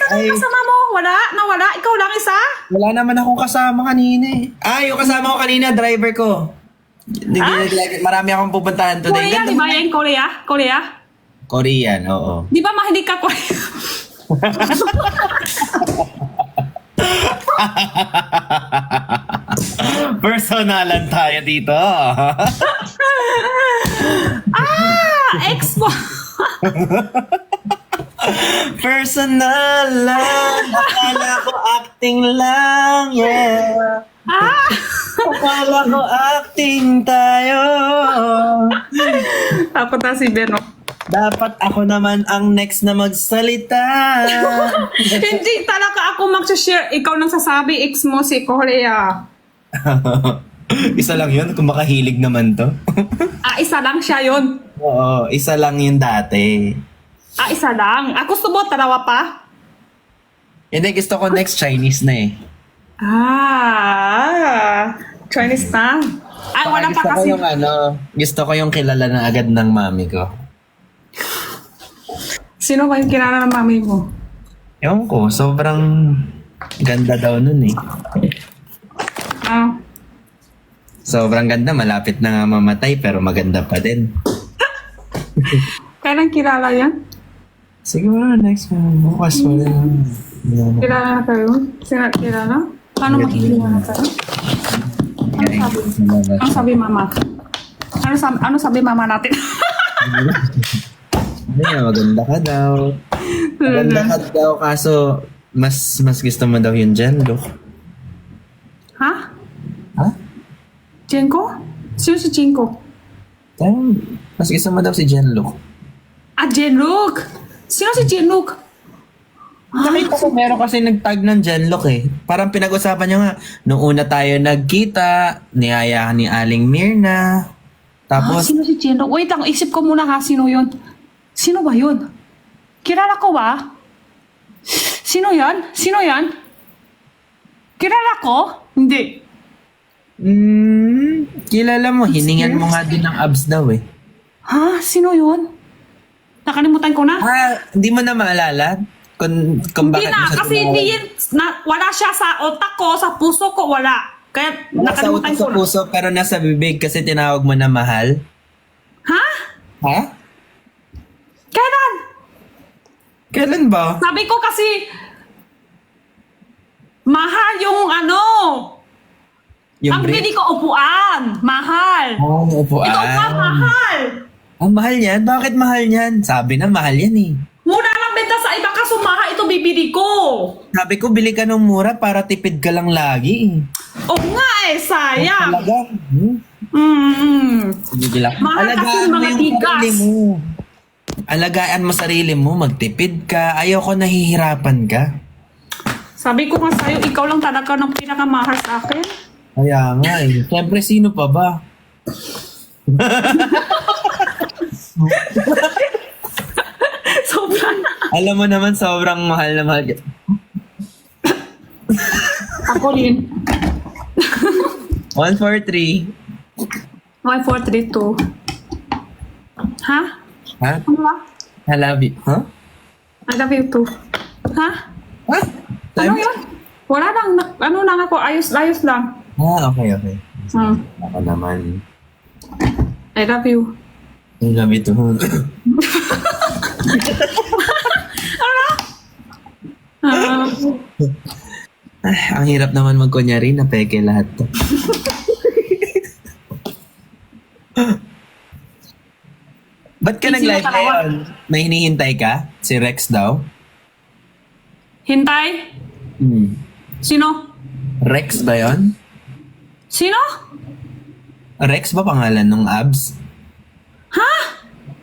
Nasaan ang kasama mo? Wala? Nawala? Ikaw lang isa? Wala naman akong kasama kanina eh. Yung kasama ko kanina, driver ko. Marami akong pupuntahan today. Korea, di ba yan? Korea? Korea? Korean, oo. Di ba mahilig ka Korea? Personalan tayo dito. Expo! Personalan. Akala ko acting lang, yeah. Akala ko acting tayo. Tapos na si Beno. Dapat ako naman ang next na magsalita. Hindi talaga ako mag-share. Ikaw nang sasabi, ex mo si Korea. Isa lang yun, kung makahilig naman to. Isa lang siya yun. Oo, isa lang yun dati. Isa lang. Gusto mo, dalawa pa? Hindi, gusto ko next Chinese na eh. Chinese na. Wala pa kasi. Gusto ko yung kilala na agad ng mami ko. Sino ba yung kilala ng mami mo? Ewan ko, sobrang ganda daw nun eh. Sobrang ganda, malapit na nga mamatay pero maganda pa din. Kailan kilala yan? Siguro next one. Bukas wala. Kilala na kayo? Kilala? Paano makikilala kayo? Ano sabi mama? Ano sabi mama natin? Maganda ka daw. Maganda ka daw kaso mas gusto mo daw yung Jenlo. Ha? Ha? Jenko? Sino si Jenko? Mas gusto mo daw si Jenlo. Jenlook! Sino si Jenlook? Nakita ko meron kasi nagtag ng Jenlock eh. Parang pinag-usapan niya nga, nung una tayo nagkita, niyaya ni Aling Mirna. Tapos, sino si Jenlook? Wait lang, isip ko muna ha, sino yun? Sino ba yun? Kilala ko ba? Sino yan? Sino yan? Kilala ko? Hindi. kilala mo, hiningan mo nga din ng abs daw eh. Sino yun? Nakalimutan ko na. Hindi mo na maalala? Kung Hindi bakit na, mo siya kasi tinawag? hindi yun, wala siya sa otak ko, sa puso ko, wala. Kaya Nasa utak nakalimutan ko sa na. puso pero nasa bibig kasi tinawag mo na mahal. Ha? Ha? Kailan? Kailan ba? Sabi ko kasi, mahal yung ang brief? bili ko upuan. Mahal. Upuan. Ito pa, mahal. Ang mahal niyan? Bakit mahal niyan? Sabi na mahal yan eh. Muna lang benta sa iba kaso mahal ito bibili ko. Sabi ko, bili ka ng mura para tipid ka lang lagi eh. Oo nga sayang. Talaga? Sige lang. Mahal kasi Alagaan mo mga yung tigas. sarili mo. Alagaan mo sarili mo, magtipid ka. Ayoko nahihirapan ka. Sabi ko nga sa'yo, ikaw lang talaga ng pinakamahal sa akin. Kaya nga eh. Siyempre, sino pa ba? Sobrang. Alam mo naman, sobrang mahal na mahal. Ako rin. 1, 4, 3. 1, 4, 3, 2. Ha? Ha? Ano ba? I love you. Huh? I love you too. Ha? Ha? Ano yun? Wala lang. Ano lang ako. Ayos lang. Okay. Ako naman. I love you. I love you too. Ang hirap naman magkunyari na peke lahat to. Ba't ka Sino nag-live ka ngayon? May hinihintay ka? Si Rex daw? Hintay? Sino? Rex ba yon? Sino? Rex ba pangalan ng abs? Ha?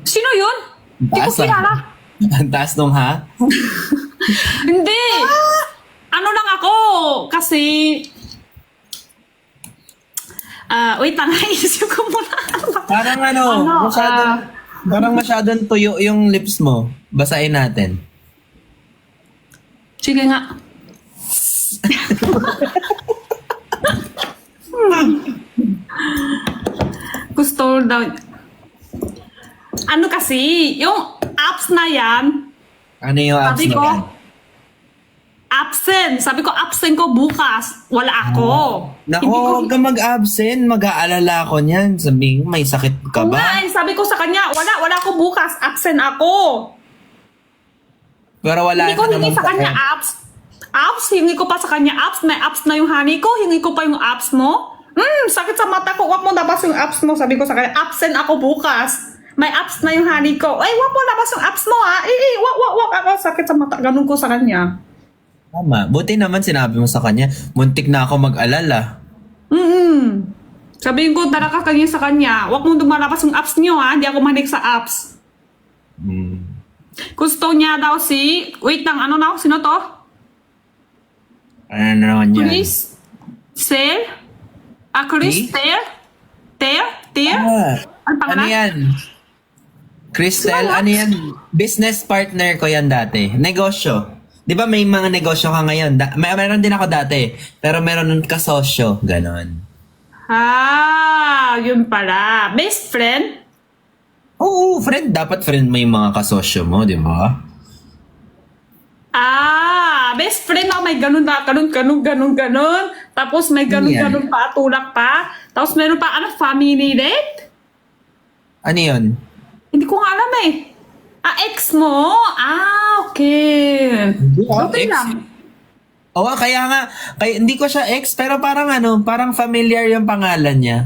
Sino yun? Hindi ko Taas, ah. kilala. Ang taas nung ha? Hindi. Ano lang ako? Kasi... wait lang. Isip ko muna. Parang Ano, parang masyadong tuyo yung lips mo. Basahin natin. Sige nga. Gusto daw. Ano kasi, yung apps na yan, Ano yung abs sabi na ko, yan? absent. Sabi ko, absent ko bukas. Wala ako. Naku, Hindi ko, huwag ka mag-absent. Mag-aalala ko niyan. Sabihin, may sakit ka ba? Nga, sabi ko sa kanya, wala ako bukas. Absent ako. Pero wala Hindi ko ka hingi namang sa kanya sakit. apps. Apps, hingi ko pa sa kanya apps. May apps na yung honey ko. Hingi ko pa yung apps mo. Sakit sa mata ko. Wag mo labas yung apps mo. Sabi ko sa kanya, absent ako bukas. May apps na yung honey ko. Ay, wag mo labas yung apps mo ha. Wag ako. Sakit sa mata. Ganun ko sa kanya. Tama. Buti naman sinabi mo sa kanya, muntik na ako mag-alala. Sabihin ko talaga kanya sa kanya, wag mong dumalabas yung apps niyo ha. Hindi ako mahilig sa apps. Gusto niya daw wait lang, ano na? Sino to? Ano na naman yan? Chris? Sel? Chris? Chris? Ter? Ah, Ang pangalan? ano yan? Crystal, ano yan? Business partner ko yan dati. Negosyo. Di ba may mga negosyo ka ngayon? Meron din ako dati. Pero meron nun kasosyo. Ganon. Yun pala. Best friend? Oo, friend. Dapat friend mo yung mga kasosyo mo, di ba? Best friend na may ganun. Tapos may ganun pa, tulak pa. Tapos meron pa, family date? Ano yun? Hindi ko nga alam eh. Ex mo? Okay. Okay ex. lang. Oo, kaya hindi ko siya ex, pero parang parang familiar yung pangalan niya.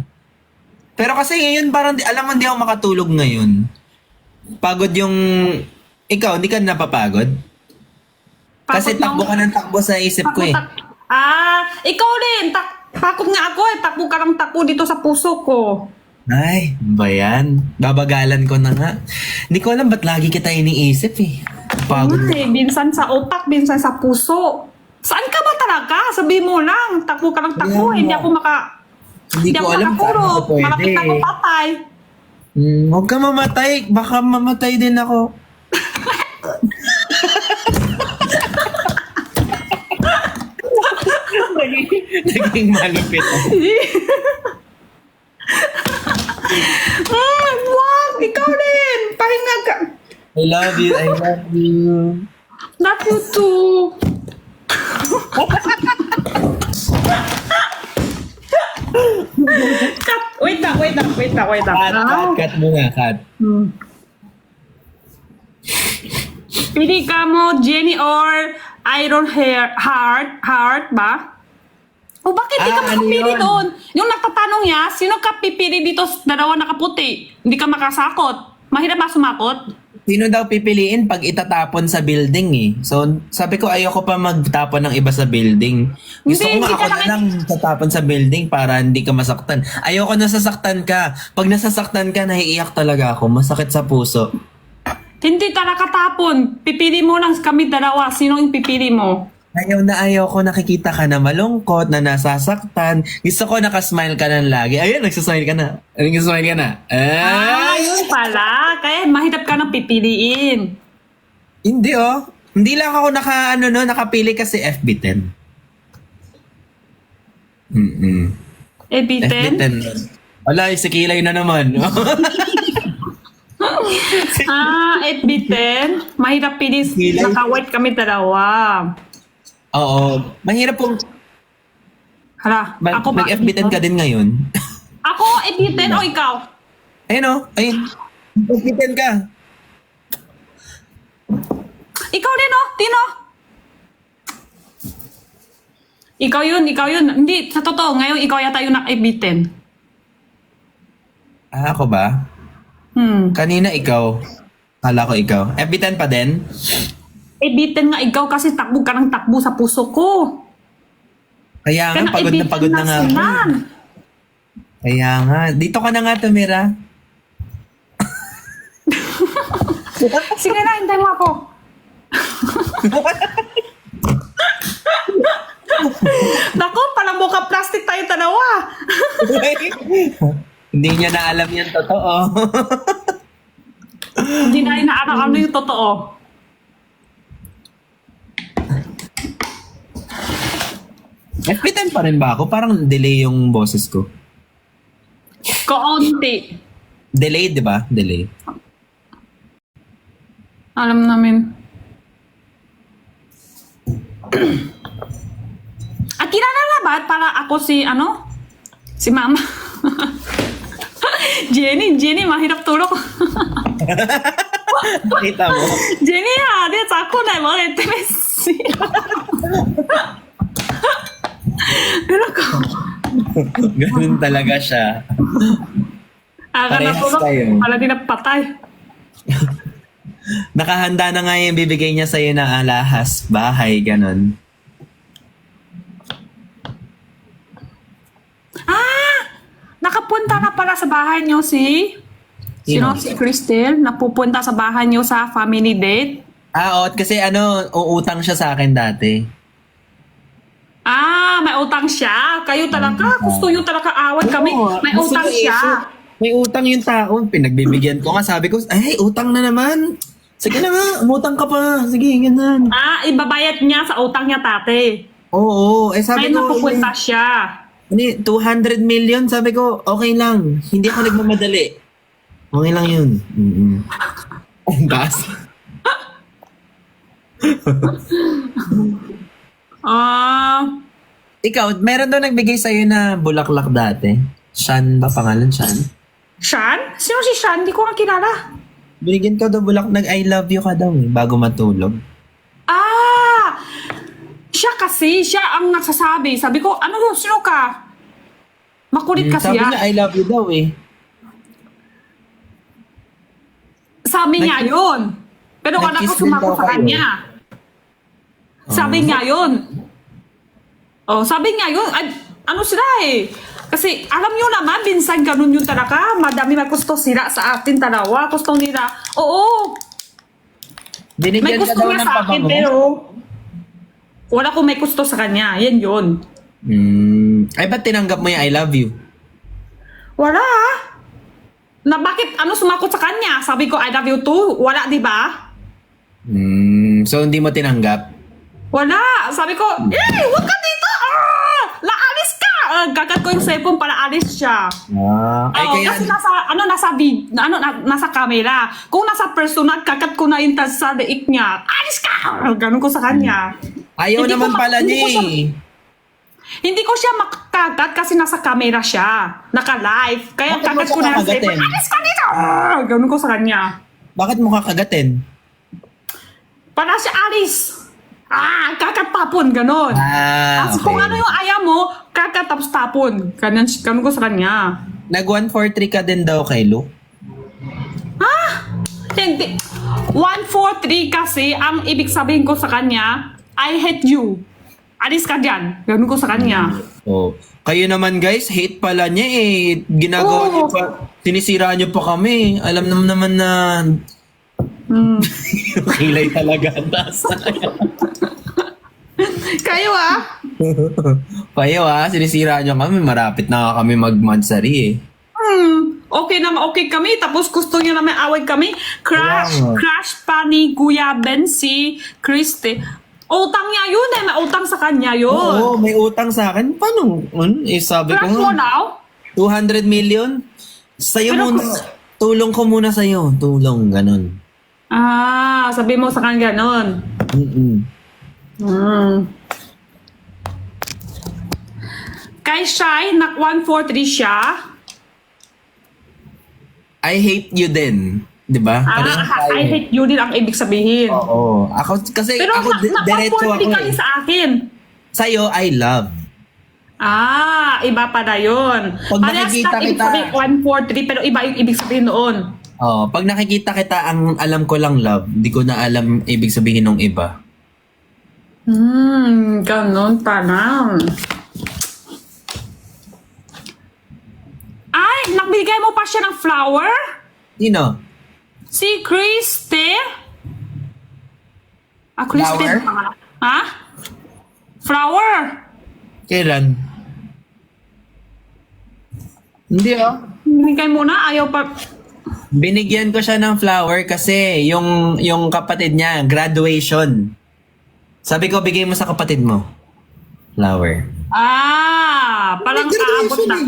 Pero kasi ngayon parang, alam mo, hindi ako makatulog ngayon. Pagod yung, ikaw, hindi ka napapagod? Kasi Pagod takbo ka ng takbo sa isip ko eh. Ikaw din. Takot nga ako eh. Takbo ka ng takbo dito sa puso ko. Ay, ba yan? Babagalan ko na nga. Hindi ko alam ba't lagi kita iniisip eh. Pagod. Minsan sa utak, minsan sa puso. Saan ka ba talaga? Sabi mo lang. Takbo ka ng takbo. Hindi Hindi ako Hindi ko alam paano ko pwede. Malapit na ako patay. Huwag ka mamatay. Baka mamatay din ako. Naging malupit. Wag! Ikaw din! Pahinga ka. I love you. I love you. Love you too. Cut. Wait lang. Cut muna, cut. Pili ka mo, Jenny or Iron Heart ba? O bakit di ka ano makapili yun? doon? Yung nagtatanong niya, sino ka pipili dito sa dalawa nakaputi? Hindi ka makasakot. Mahirap ba sumakot? Sino daw pipiliin pag itatapon sa building eh? So, sabi ko ayoko pa magtapon ng iba sa building. Gusto ko Hindi nga ka ako na lang tatapon sa building para hindi ka masaktan. Ayoko nasasaktan ka. Pag nasasaktan ka, naiiyak talaga ako. Masakit sa puso. Hindi ka nakatapon. Pipili mo lang kami dalawa. Sino yung pipili mo? Ayaw na ayaw ko nakikita ka na malungkot, na nasasaktan. Gusto ko nakasmile ka na lagi. Ayun, nagsasmile ka na. Nagsasmile ka na. Yun pala. Kaya mahirap ka nang pipiliin. Hindi oh. Hindi lang ako nakapili kasi FB10. FB10? FB10. Wala, si Kilay na naman. FB10? Mahirap pili. Kilay. Naka-white kami dalawa. Oo. Mahirap pong Hala, ako ba? mag-FB10 ka din ngayon. Ako, FB10 o ikaw? Ayun oh. Ayun. FB10 ka. Ikaw din o, Tino. Ikaw yun. Hindi, sa totoo, ngayon ikaw yata yung naka-FB10. Ako ba? Kanina ikaw. Kala ko ikaw. FB10 pa din? FB10 nga ikaw kasi takbo ka ng takbo sa puso ko. Kaya nga, pagod na pagod na nga ako. Sinan. Kaya nga. Dito ka na nga tumira. Sige na, hintay mo ako. Naku, parang mukha plastic tayo dalawa. Hindi niya na alam yan totoo. Hindi na inaaral ano yung totoo. FB10 pa rin ba ako? Parang delay yung boses ko. Kaunti. Delay, di ba? Delay. Alam namin. Bakit para ako si, si Mama? Jenny, mahirap tulog. Kita mo? Jenny, dia takut na mga intimacy. Pero ko, Ganun talaga siya. aga na Parehas tulog, kayo. pala di napatay. Nakahanda na nga yung bibigay niya sa'yo na alahas, bahay, ganun. Nakapunta na pala sa bahay niyo si... Sino? Sino? Si Cristel. Napupunta sa bahay niyo sa family date. Oo, kasi uutang siya sa akin dati. May utang siya. Kayo talaga. Gusto nyo talaga awat kami. Oo, May gusto utang ko siya. May utang yung tao. Pinagbibigyan ko nga. Sabi ko, ay, utang na naman. Sige na nga, umutang ka pa. Sige, ganun. Ibabayad niya sa utang niya, tate. Oo, sabi May ko, napupunta siya. 200 million, sabi ko, okay lang. Hindi ako nagmamadali. Okay lang yun. Ang taas. Ikaw, meron daw nagbigay sa'yo na bulaklak dati. Shan ba pangalan? Shan? Sean? Sino si Sean? Hindi ko nga kilala. Binigyan ka daw I love you ka daw bago matulog. Siya kasi, siya ang nagsasabi. Sabi ko, sino ka? Makulit kasi Sabi yan. niya I love you daw Sabi niya yun. Pero wala ko Nag-kiss din sumako daw sa kayo. kanya. Sabi niya yun. Sabi niya yun. Ano sila eh. Kasi alam niyo naman, minsan ganun yun talaga. Madami may gusto sila sa atin talawa. Gusto nila. Oo. May Binigyan ka gusto daw niya ng sa akin pabango. pero wala ko may gusto sa kanya. Yan yun. Ay, ba't tinanggap mo yung I love you? Wala. Na bakit sumakot sa kanya? Sabi ko, I love you too. Wala, di ba? So, hindi mo tinanggap? Wala. Sabi ko, huwag ka dito. Laalis ka. Gagat ko yung cellphone para alis siya. Ay, kaya... Kasi nasa camera. Kung nasa personal, kakat ko na yung sa leeg niya. Alis ka! Ganun ko sa kanya. Ayaw Hindi naman ko pala hindi niya ko siya- Hindi ko siya makakagat kasi nasa camera siya. Naka-live. Kaya Bakit mo kakat siya ko na yung kakagatin? cellphone. Alis ka dito! Ganun ko sa kanya. Bakit mo kakagatin? Para siya alis. Kakat tapon. Ganun. Kasi kung ano yung ayaw mo, kakat tapos tapon. Ganun ko sa kanya. Nag 143 ka din daw kay Luke? Hindi. 143 kasi, ang ibig sabihin ko sa kanya, I hate you. Alis ka dyan. Ganun ko sa kanya. Oh. Kayo naman guys, hate pala niya Ginagawa niyo pa, sinisira niyo pa kami. Alam naman na kilay talaga ang taas na. Kayo Kayo sinisira niyo kami. Marapit na nga kami mag-mansari Okay kami. Tapos gusto niya naman away kami. Wow. Crush pa ni Kuya Ben si Christy. Utang niya yun May utang sa kanya yun. Oo, may utang sa akin. Paano? Sabi ko Crush mo nga, now? 200 million? Sa'yo Pero muna. Tulong ko muna sa'yo. Tulong, ganun. Sabi mo sa kanya ganun. Kay Shai, 143 siya. I hate you din. Di ba? Parehas tayo. I hate you din ang ibig sabihin. Oo. Ako, kasi Pero ako, diretso ako 143 ka rin sa akin. Sa'yo, I love. Iba pala yun. Pag Parehas nakikita lang ibig kita- sabihin 143 pero iba yung ibig sabihin noon. Pag nakikita kita, ang alam ko lang love. Di ko na alam ibig sabihin ng iba. Ganon pala. Ay, nagbigay mo pa siya ng flower? Sino? Si Christy? Christy. Flower? Ha? Flower? Kailan? Hindi Binigay mo na, ayaw pa. Binigyan ko siya ng flower kasi yung kapatid niya, graduation. Sabi ko, bigay mo sa kapatid mo. Flower. Parang May aabot graduation lang.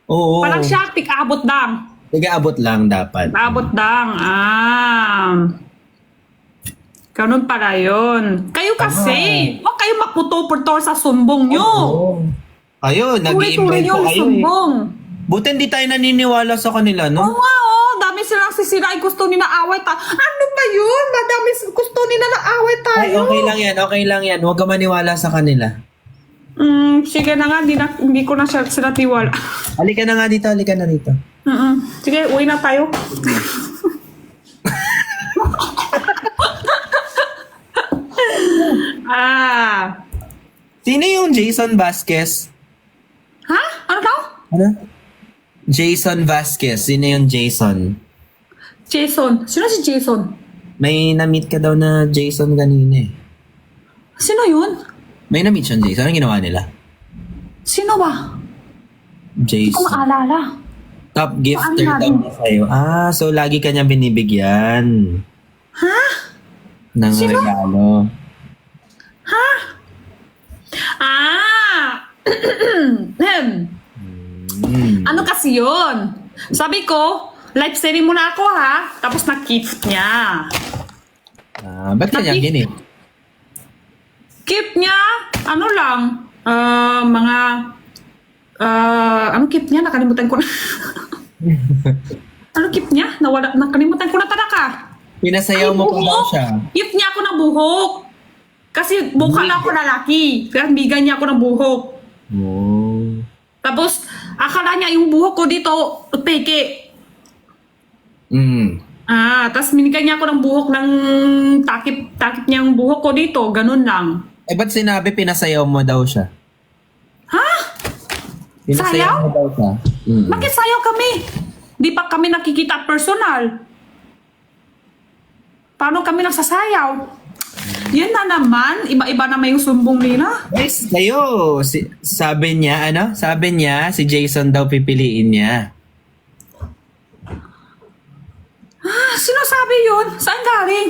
Oo. Parang siya, tik-abot lang. Nag-aabot lang dapat. Abot lang. Ganun pala yun. Kayo kasi, huwag kayo maputo-puto sa sumbong nyo. Oo. Kayo, nag-i-invite Tuloy-tuloy pa yung kayo eh. sumbong. Buti hindi tayo naniniwala sa kanila, Oo no? nga, dami silang sisira. Ay, gusto nila away tayo. Ano ba yun? Madami gusto nila na away tayo. Ay, okay lang yan. Huwag ka maniwala sa kanila. Sige na nga, hindi ko na sila tiwala. Halika na nga dito, halika na dito. Sige, uwi na tayo. Sino yung Jason Vasquez? Ha? Ano daw? Ano? Jason Vasquez. Sino yung Jason? Jason. Sino si Jason? May na-meet ka daw na Jason kanina eh. Sino yun? May na-meet siyang Jason. Anong ginawa nila? Sino ba? Hindi ko Jason. maalala. Top gifter Ano daw niya sa'yo. So lagi ka niya binibigyan Ha? ng Sino? regalo. Ha? Ano kasi yun? Sabi ko, live streaming muna ako ha. Tapos na-gift niya. Ba't kanya gini? Gift niya, ano lang, anong gift niya? Nakalimutan ko na. Ano gift niya? Nakalimutan ko na talaga. Pinasayaw mo pa daw siya. Gift niya ako ng buhok. Kasi buka na ako lalaki. Kaya bigyan niya ako ng buhok. Oh. Tapos, akala niya yung buhok ko dito, peke. Tapos binigyan niya ako ng buhok ng takip niya yung buhok ko dito. Ganun lang. Ba't sinabi pinasayaw mo daw siya? Ha? Pinasayaw Sayaw? mo daw siya? Bakit sayaw kami? Di pa kami nakikita personal. Paano kami nagsasayaw? Yan na naman, iba-iba naman yung sumbong nila. Guys, kayo, sabi niya, si Jason daw pipiliin niya. Sino sabi yun? Saan galing?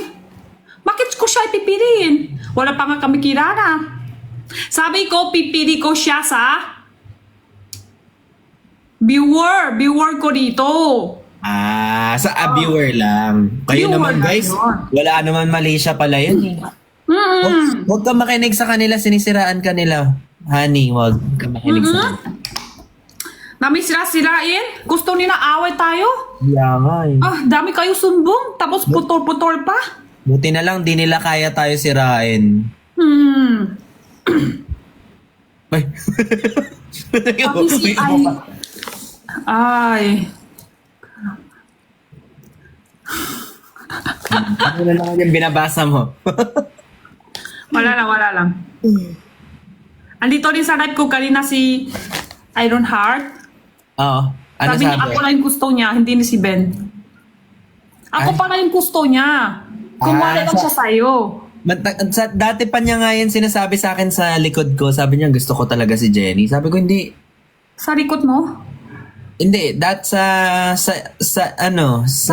Bakit ko siya ipipiliin? Wala pa nga kami kilala. Sabi ko, pipili ko siya sa viewer ko dito. Sa viewer lang. Kayo Viewer naman lang guys, yun. wala naman mali siya pala yun. Huwag ka makinig sa kanila, sinisiraan kanila. Honey, huwag ka makinig sa kanila. Nami sila-sirain? Gusto nila away tayo? Yeah nga eh. Dami kayo sumbong, tapos putol-putol pa. Buti na lang, di nila kaya tayo sirain. Ay. Sabi si Ay. Ano na lang yung binabasa mo? Wala lang. Andito din sa live ko kanina si Ironheart. Oo. Ano Sabi niya, ako na yung gusto niya, hindi ni si Ben. Ako Ay. pala yung gusto niya. Kumwala lang siya sa'yo. Dati pa niya nga yan sinasabi sa akin sa likod ko. Sabi niya, gusto ko talaga si Jenny. Sabi ko, hindi. Sa likod mo? Hindi. Sa Sa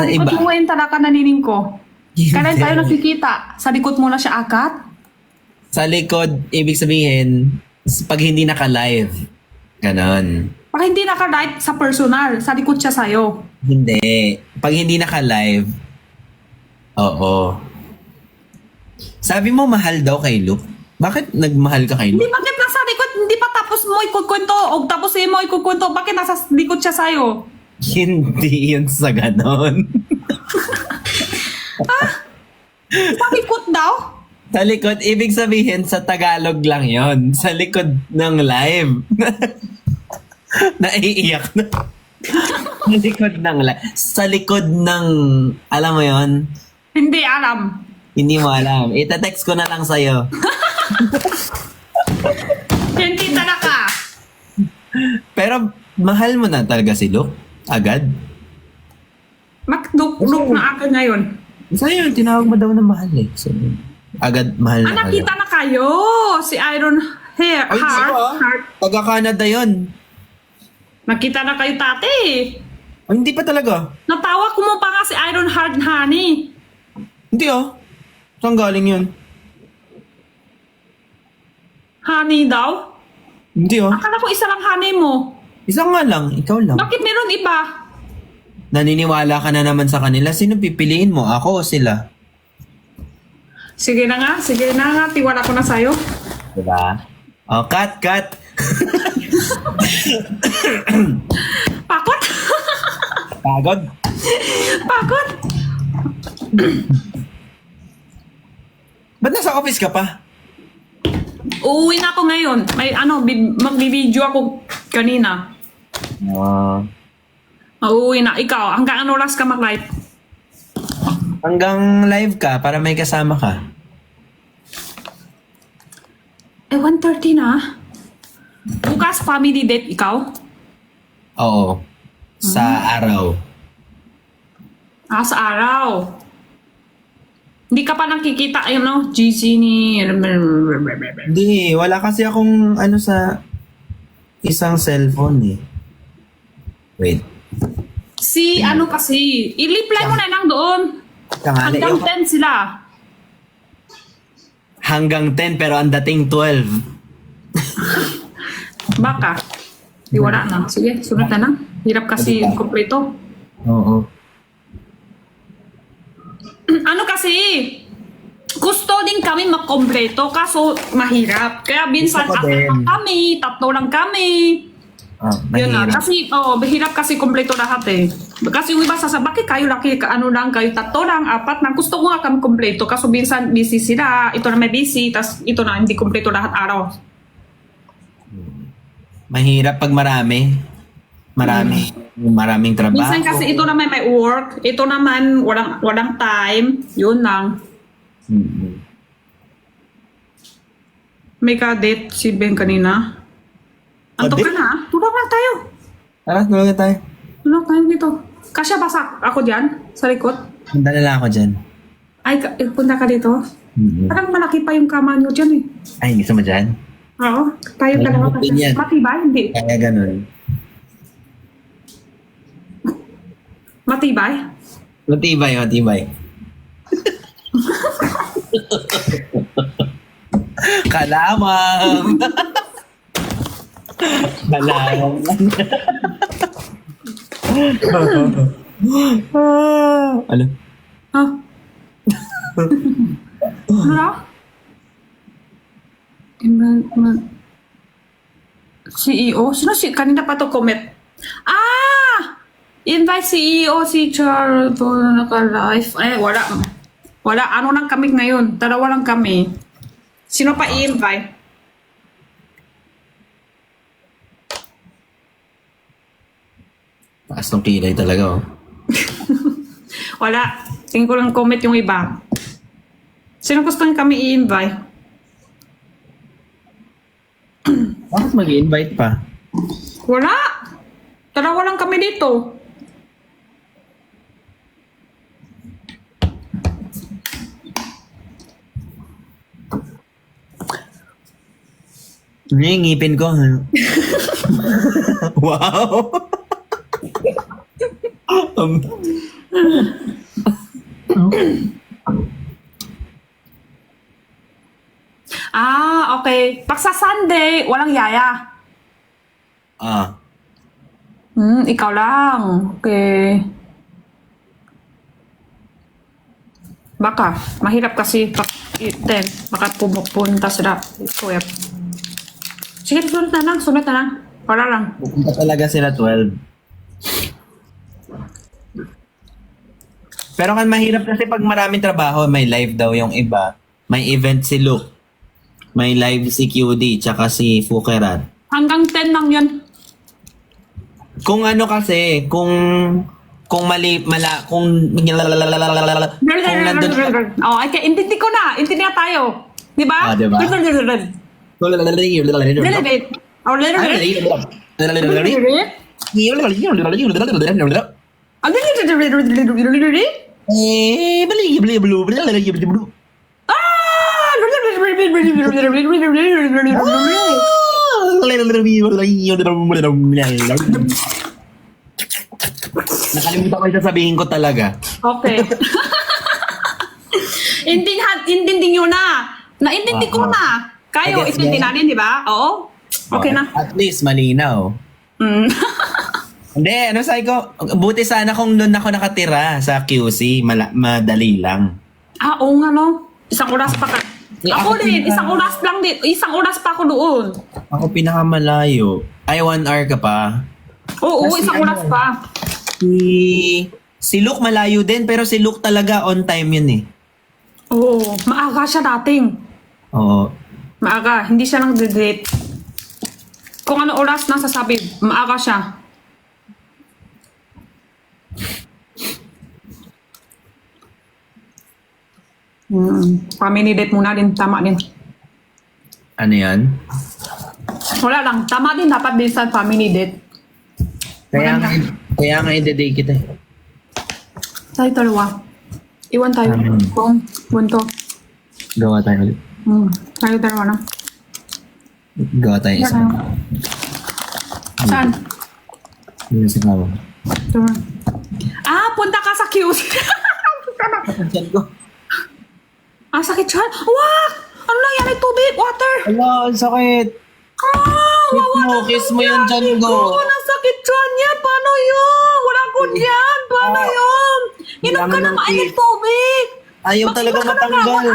likod iba. mo yung talaga nanining ko. Kailan tayo nakikita? Sa likod mo na siya akat? Sa likod, ibig sabihin, pag hindi naka-live. Ganon. Pag hindi naka-live sa personal, sa likod siya sa'yo. Hindi. Pag hindi naka-live, oo. Sabi mo, mahal daw kay Luke. Bakit nagmahal ka kay Hindi, Luke? bakit nasa likod? Hindi pa tapos mo ikukwento o tapos mo ikukwento. Bakit nasa likod siya sa'yo? Hindi yun sa ganon. Sa likod daw? Sa likod, ibig sabihin sa Tagalog lang yon. Sa likod ng live. Naiiyak na. Sa likod ng live. Sa likod ng, alam mo yon? Hindi alam. Hindi mo alam. Ita-text ko na lang sa'yo. Hindi talaga. Pero mahal mo na talaga si Luke? Agad? Magduk na ako ngayon. Sa'yo, tinawag mo daw na mahal eh. So, agad mahal na agad. Nakita na kayo. Si Iron Hair. Ay, Heart. Taga-Canada yun. Nakita na kayo tati. Ay, hindi pa talaga. Natawa ko mo pa nga si Iron Heart Honey. Hindi ah. Saan galing yun? Honey daw? Hindi ah. Akala ko isa lang honey mo. Isa nga lang. Ikaw lang. Bakit meron iba? Naniniwala ka na naman sa kanila. Sino pipiliin mo? Ako o sila? Sige na nga. Tiwala ko na sa'yo. Diba? Oh, cut. Pakot? Pagod? Pakot? Ba't nasa office ka pa? Uuwi na ako ngayon. May magbibideo ako kanina. Uuwi na. Ikaw, hanggang ano oras ka mag-live? Hanggang live ka para may kasama ka. 1:30 na. Bukas family date ikaw? Oo. Sa araw. Sa araw. Hindi ka pa nakikita, GC ni... Hindi, wala kasi akong sa isang cellphone eh. Wait. Kasi, i-reply mo na lang doon. Tanghali. Hanggang 10 sila. Hanggang 10 pero ang dating 12. Baka. Di wala na. Sige, sunod na lang. Hirap kasi kompleto. Oo. Kasi, gusto din kami makompleto kaso mahirap. Kaya minsan Gusto ko din. lang kami, 3 lang kami. Yun na. Mahirap. Kasi, mahirap kasi kompleto lahat eh. Kasi yung iba bakit kayo laki, kayo 3 lang, 4 lang. Gusto ko nga kami kompleto kaso minsan busy sila. Ito na may busy, tas ito na hindi kompleto lahat araw. Mahirap pag marami. Maraming trabaho. Minsan kasi ito naman may work, ito naman walang time. Yun lang. Mm-hmm. May ka-date si Ben kanina. Antok ka Ka-date? na? Tulog lang tayo. Tara, tulungan tayo. Tulog tayo dito. Kasya basa ako dyan? Sa likod? Punta na lang ako dyan. Ay, punta ka dito? Mm-hmm. Parang malaki pa yung kama nyo dyan eh. Ay, gusto mo dyan? Oo. Tayo May dalawa lumot din kasi. yan. Matibay? Hindi. Kaya ganun. Matibay? Matibay. Kalamang. Kalamang. Ano? Ha? Ano? CEO? Sino kanina pa to comment? Invite CEO si Charles naka-live. Wala. Wala. Ano lang kami ngayon? 2 lang kami. Sino pa i-invite? Taas ng kilay talaga, oh. Wala. Tingin ko lang comment yung iba. Sino gusto niyo kami i-invite? Bakit mag-invite pa? Wala. 2 lang kami dito. Yung ngipin ko, ha? Wow! Okay. Pag sa Sunday, walang yaya. Ikaw lang. Okay. Baka. Mahirap kasi pag 10. Baka pumupunta sila. Kuya. Sige, sunod na lang. Wala lang. Pupunta talaga sila 12. Pero kan mahirap kasi pag maraming trabaho, may live daw yung iba. May event si Luke. May live si QD, tsaka si Fukerat. Hanggang 10 lang yan. Kung ano kasi, kung kung nandun Okay. Intindi ko na. Intindi na tayo. Di ba? Diba? Nakalimutan ko yung sasabihin ko talaga. Okay. Intindi nyo na. Naintindi ko na. Kayo, I guess, intindi yeah. natin, di ba? Oo. Okay na. At least, malinaw. Hindi, sabi ko, buti sana kung doon ako nakatira sa QC, madali lang. Oo nga, no? Isang oras pa ka. Yeah, Ako ako din, pinaka- isang oras lang din. Isang oras pa ako doon. Ako pinakamalayo. Ay, 1 hour ka pa. Oo, Kasi isang oras ano, pa. Si Luke malayo din, pero si Luke talaga on time yun eh. Oo, maaga siya dating. Oo. Maaga, hindi siya nang date. Kung ano oras nang sasabi, maaga siya. Family date muna din, tama din. Ano yan? Wala lang, tama din dapat din sa family date. Kaya nga i-day kita eh. Tayo dalawa. Iwan tayo. Kung bunto. Gawa tayo ulit. Tayo dalawa na. Gawa tayo isa. Saan? Yun sa kawa. Ito na. Punta ka sa QC. Kapagyan ko. Sakit siya. Wak! Ano lang yan? Ay, tubig, water. Ala, ang sakit. Kiss mo yung dyan ko. Nasakit siya niya. Paano yun? Wala ko dyan. Paano yun? Inom ka na mainit tubig. Ayaw talaga matanggal.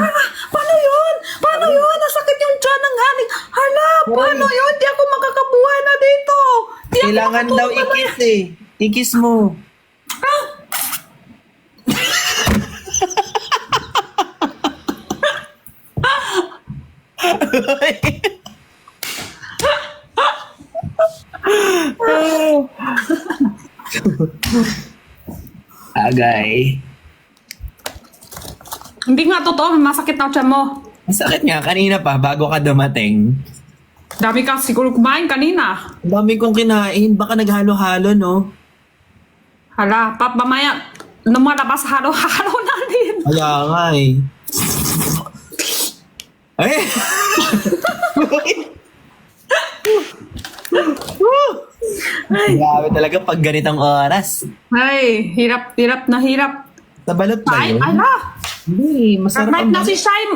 Paano yun? Paano yun? Nasakit yung tiyan ng haning. Hala, paano yun? Di ako makakabuhay na dito. Di ako Kailangan daw makatulog na- i-kiss eh. I-kiss mo. Agay. Hindi nga totoo, masakit na tiyan mo. Masakit nga kanina pa bago ka dumating. Dami ka siguro kumain kanina. Ang dami kong kinain. Baka naghalo-halo, no? Hala, pap, mamaya, lumalabas halo-halo na din. Kaya nga eh. Ay! Grabe talaga pag ganitong oras. Ay, hirap na hirap. Sa balot ba Ay, yun? ala, Hindi, masarap kahit ang na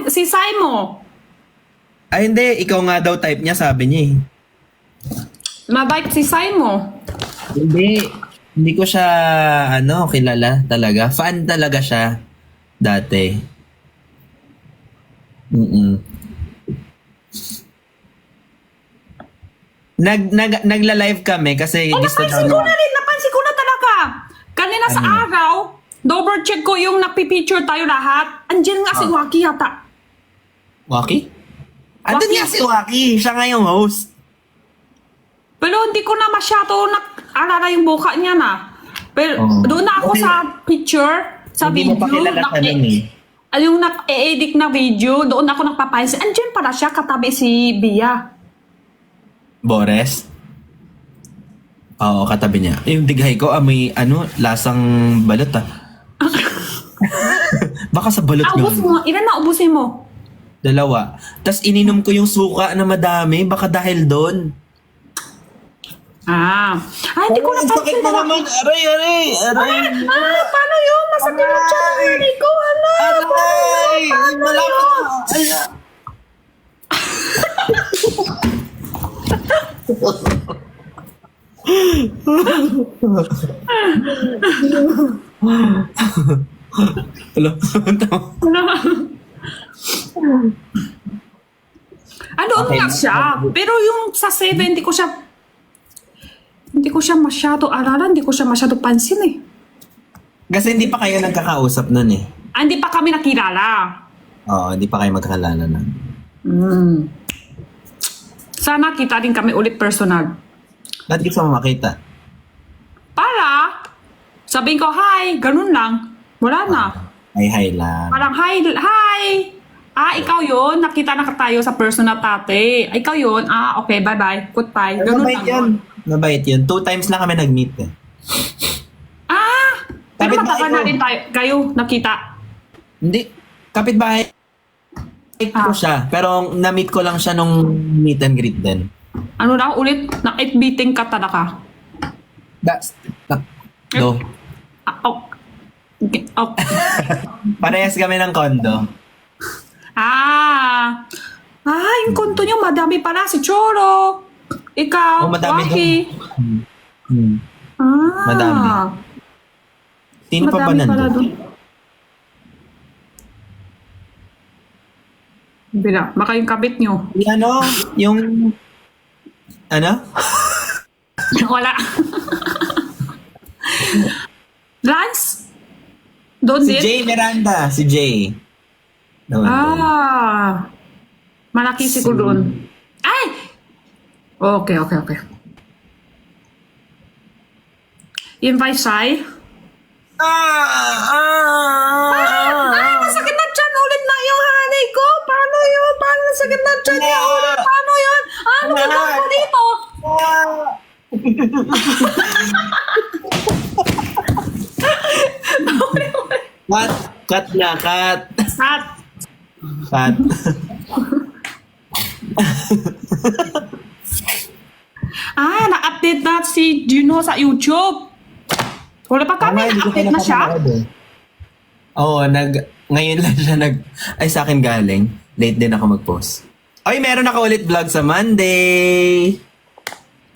si Saimo. Ay, hindi. Ikaw nga daw type niya, sabi niya eh. Mabait si Saimo. Hindi. Hindi ko siya, kilala talaga. Fan talaga siya. Dati. Nagla-live kami kasi gusto Napansin ko na rin, napansin ko na talaga. Kanina sa Ano? araw, double check ko yung nagpipicture tayo lahat. Andiyan nga si Waki yata. Waki? Andun Waki. nga si Waki. Siya nga yung host. Pero hindi ko na masyado alala yung buka niya na. Pero Oh. doon na ako Okay. sa picture, sa Hindi mo pa video. kilala siya nun eh. Yung nag-edit na video, doon ako nagpapansin. Andiyan pala siya, katabi si Bia. Bores? Oo, katabi niya. Yung dighay ko, may lasang balot ah. Baka sa balot Ubus yun. mo, ilan na ubusin mo? 2. Tapos ininom ko yung suka na madami, baka dahil doon. Hindi ko Ang sakit napansin na naman. Aray. paano yun? Masakit yung tiyan ko. Hala, Aray! Malapit. Ay, Hello? Ano Okay. nga siya? Pero yung sa 7, hindi ko siya masyado alala, hindi ko siya masyado pansin eh. Kasi hindi pa kayo nagkakausap nun eh. Hindi pa kami nakilala. Oo, hindi pa kayo magkakalala nun. Sana kita din kami ulit personal. Ba't gusto mo makita? Para sabihin ko, hi, ganun lang. Wala na. Hi lang. Parang, hi. Ikaw yun. Nakita na tayo sa personal tate. Ikaw yun. Okay, bye-bye. Goodbye. Ganun Mabait lang. yun. Mabait yun. 2 times lang kami nag-meet eh. Pero Kapit-bahay matagal na ko. rin kayo nakita. Hindi. Kapitbahay ko siya. Pero na-meet ko lang siya nung meet and greet din. Ano lang ulit? Na-beating ka talaga. Do. Oh. Parehas kami ng kondo. Yung konto nyo, madami pala. Si Choro. Ikaw, Madami Waki. doon. Madami. Sino pa ba Madami pala nandun? doon. Bila, baka yung kabit nyo. Yung Wala. Lance? Doon Si din? Jay Miranda. Si Jay. Naman doon. Malaki siguro doon. Ay! Okay. Invite Sai? Masakit na dyan ulit na yung honey ko. Paano yun? Paano masakit na dyan yung ulit? Paano yun? Ano ba ako dito? Cut na, cut. At, Cut. na-update na si Juno sa YouTube. Wala pa kami, na-update na siya. Oo, ngayon lang siya ay sa akin galing. Late din ako mag-post. Ay, meron ako ulit vlog sa Monday.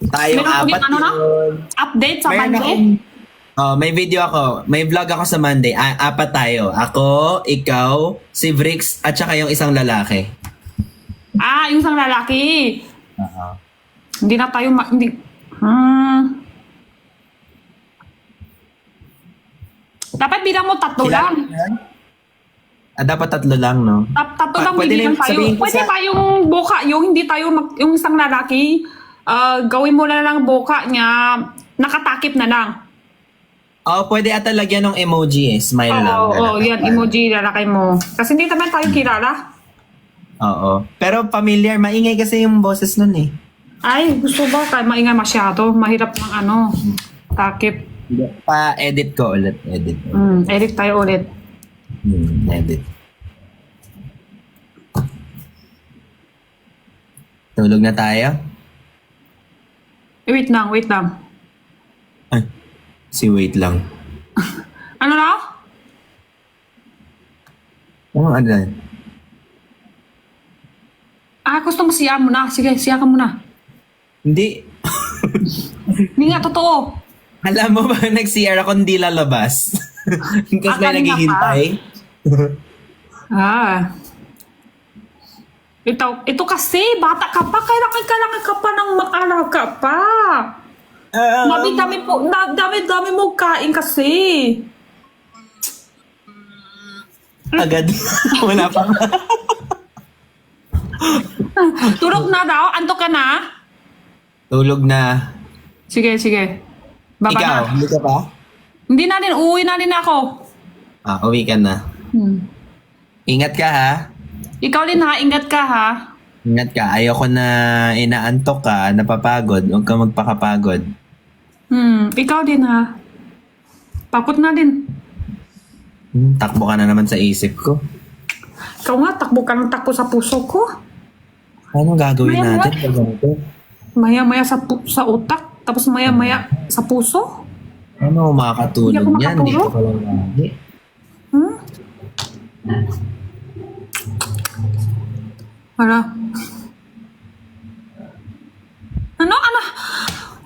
Tayong Meron apat ulit ano na? yun. Update sa Meron Monday. may video ako. May vlog ako sa Monday. Apat tayo. Ako, ikaw, si Vrix, at saka yung isang lalaki. Yung isang lalaki. Hindi na tayo hindi. Dapat bilang mo tatlo lang. Dapat tatlo lang, no? Tatlo lang Pwede bilang na tayo. sabihin ko Pwede sa- pa yung boka, yung hindi tayo, yung isang lalaki, gawin mo na lang boka niya, nakatakip na lang. Pwede ata lagyan ng emoji eh. Smile lang. Oo, yan, emoji lalakay mo. Kasi hindi naman tayo kilala. Oo. Pero familiar, maingay kasi yung boses nun eh. Ay, gusto ba? Kaya maingay masyado. Mahirap ng takip. Pa-edit ko ulit. Edit. Edit tayo ulit. Edit. Tulog na tayo? Wait lang. Ay, wait lang. Ano na? Ano yan? Gusto mo siya mo na. Sige, siya ka muna. Hindi. Hindi nga, totoo. Alam mo ba nag-CR ako hindi lalabas? Kasi may kanina naghihintay. Ito kasi, bata ka pa, kailangan ka pa ng mag-alaga pa. Dami mo kain kasi. Agad. Wala pa. Tulog na daw, antok ka na? Tulog na. Sige. Baba Ikaw, na. hindi ka pa? Hindi na din, uuwi na din ako. Uwi ka na. Ingat ka ha. Ikaw din ha, ingat ka ha. Ingat ka. Ayoko na inaantok ka, napapagod. Huwag ka magpakapagod. Ikaw din ha. Takot na din. Takbo ka na naman sa isip ko. Ikaw nga, takbo ka ng takbo sa puso ko. Anong gagawin Maya, natin pag ganito? Maya-maya sa utak, tapos maya-maya sa puso. Ano Hindi makakatulog ako yan? makatulog. Dito ka lang lagi. Wala. Ano?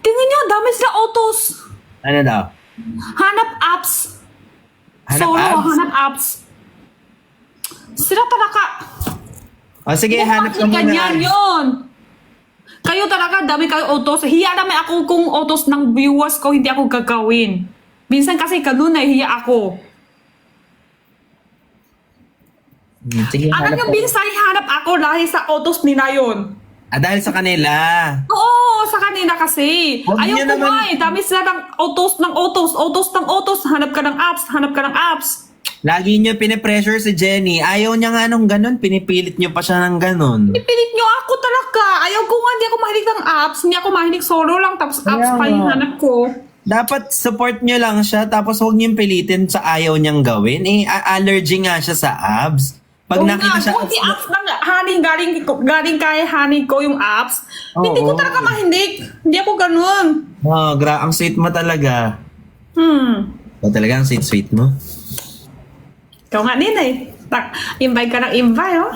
Tingnan niyo, dami sila autos. Ano daw? Hanap apps. Hanap apps? Hanap apps. Sila talaga. Sige, hanap ka muna. Ganyan yun. Kayo talaga, dami kayo autos. Hiya naman ako kung autos ng viewers ko, hindi ako gagawin. Minsan kasi ganun na hiya ako. Sige, Alam hanap niyo, ka. minsan hanap ako dahil sa autos nila yun. Dahil sa kanila. Oo, sa kanila kasi. Huwag Ayaw niyo ko naman- nga eh. Dami sila ng autos. Hanap ka ng apps. Lagi niyo pinipressure si Jenny. Ayaw niya nga nung ganun. Pinipilit niyo pa siya ng ganun. Pipilit nyo ako talaga. Ayaw ko nga, hindi ako mahilig ng apps. Hindi ako mahilig solo lang. Tapos apps pa yung hanap ko. Dapat support niyo lang siya. Tapos huwag niyong pilitin sa ayaw niyang gawin. Allergy nga siya sa abs. Pag Oo nakita nga, siya... kung si apps ng galing kay honey ko yung apps, hindi ko Oo. talaga mahilig. Hindi ako ganun. Ang sweet mo talaga. Talaga ang sweet mo. Ikaw nga din eh. Invite ka ng invite, oh.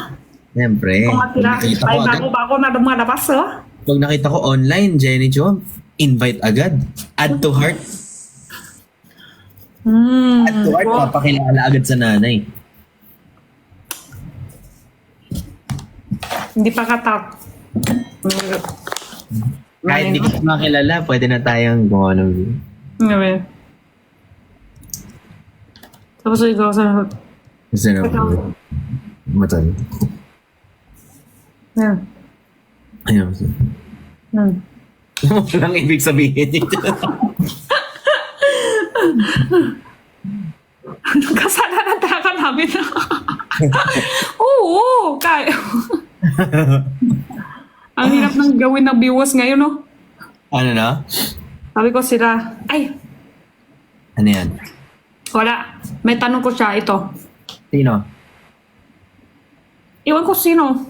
Siyempre. Kung matira, Nakita ko ay agad. bago na lumalabas, oh. Pag nakita ko online, Jenny Jo, invite agad. Add to heart. Add to heart, Wow. papakilala agad sa nanay. Hindi pa katap. Kahit di ko makilala, pwede na tayong kung ano. Ngayon. Tapos ikaw sa... Gusto na matal. Yan. Ayun. Yan. Walang ibig sabihin nito. Kasalanan talaga namin. Oo, kaya. Ang hirap ng gawin ng viewers ngayon, no? Ano na? Sabi ko sila, ay, Ano yan? wala. May tanong ko siya, ito. Sino? Iwan ko sino.